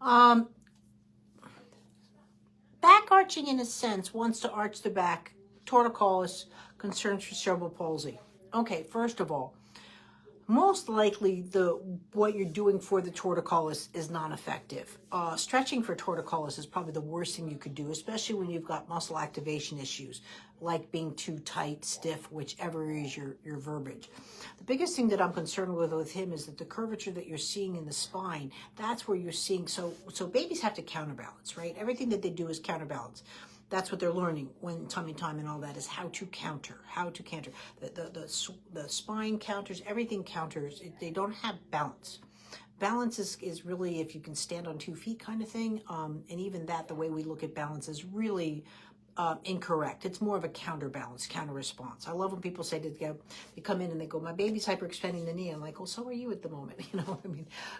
Back arching, in a sense, wants to arch the back. Torticollis, concerns for cerebral palsy. Okay, first of all, most likely what you're doing for the torticollis is non-effective. Stretching for torticollis is probably the worst thing you could do, especially when you've got muscle activation issues, like being too tight, stiff, whichever is your verbiage. The biggest thing that I'm concerned with him is that the curvature that you're seeing in the spine, that's where you're seeing, so babies have to counterbalance, right? Everything that they do is counterbalance. That's what they're learning when tummy time and all that is how to counter. The spine counters, everything counters. They don't have balance. Balance is really if you can stand on 2 feet kind of thing. And even that, the way we look at balance is really incorrect. It's more of a counterbalance, counter response. I love when people say they come in and they go, my baby's hyperextending the knee. I'm like, well, so are you at the moment,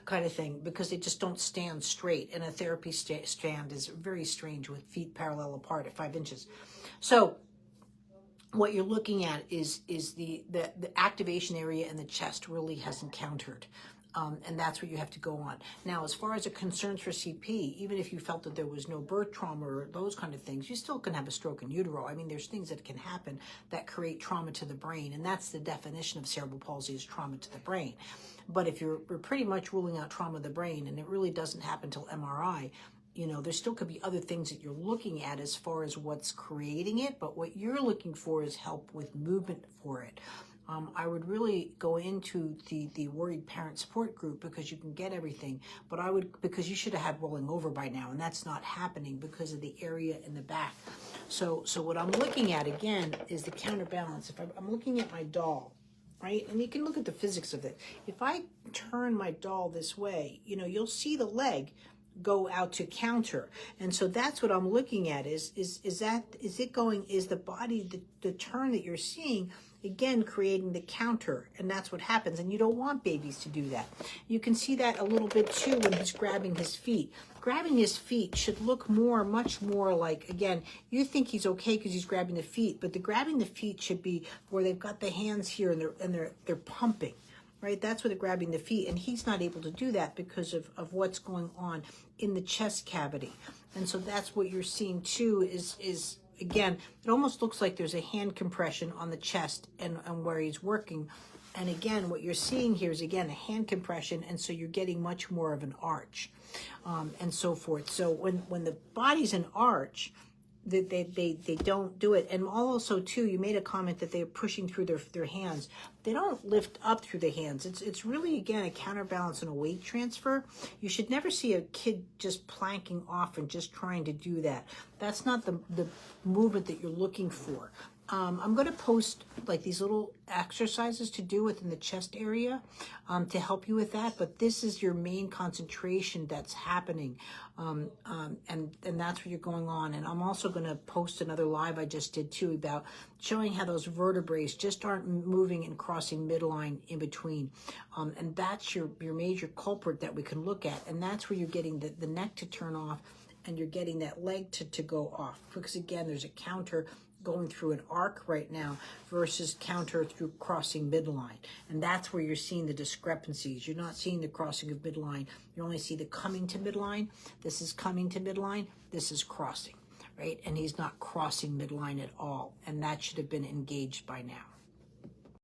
kind of thing, because they just don't stand straight. And a therapy stand is very strange with feet parallel apart at 5 inches. So what you're looking at is the activation area in the chest really hasn't countered. And that's what you have to go on. Now, as far as the concerns for CP, even if you felt that there was no birth trauma or those kind of things, you still can have a stroke in utero. I mean, there's things that can happen that create trauma to the brain, and that's the definition of cerebral palsy is trauma to the brain. But if we're pretty much ruling out trauma of the brain, and it really doesn't happen until MRI, there still could be other things that you're looking at as far as what's creating it, but what you're looking for is help with movement for it. I would really go into the worried parent support group because you can get everything, but because you should have had rolling over by now, and that's not happening because of the area in the back. So what I'm looking at again is the counterbalance. If I'm looking at my doll, right, and you can look at the physics of it. If I turn my doll this way, you'll see the leg go out to counter, and so that's what I'm looking at is the body, the turn that you're seeing, again creating the counter, and that's what happens, and you don't want babies to do that. You can see that a little bit too when he's grabbing his feet. Grabbing his feet should look much more like, again, you think he's okay because he's grabbing the feet, but the grabbing the feet should be where they've got the hands here and they're pumping. Right, that's where they're grabbing the feet, and he's not able to do that because of what's going on in the chest cavity. And so that's what you're seeing too is again, it almost looks like there's a hand compression on the chest and where he's working. And again, what you're seeing here is, again, a hand compression, and so you're getting much more of an arch and so forth. So when the body's an arch, they don't do it. And also too, you made a comment that they're pushing through their hands. They don't lift up through the hands. It's really, again, a counterbalance and a weight transfer. You should never see a kid just planking off and just trying to do that. That's not the movement that you're looking for. I'm going to post like these little exercises to do within the chest area to help you with that. But this is your main concentration that's happening. And that's where you're going on. And I'm also going to post another live I just did too about showing how those vertebrae just aren't moving and crossing midline in between. And that's your major culprit that we can look at. And that's where you're getting the neck to turn off and you're getting that leg to go off. Because again, there's a counter going through an arc right now versus counter through crossing midline. And that's where you're seeing the discrepancies. You're not seeing the crossing of midline. You only see the coming to midline. This is coming to midline. This is crossing, right? And he's not crossing midline at all. And that should have been engaged by now.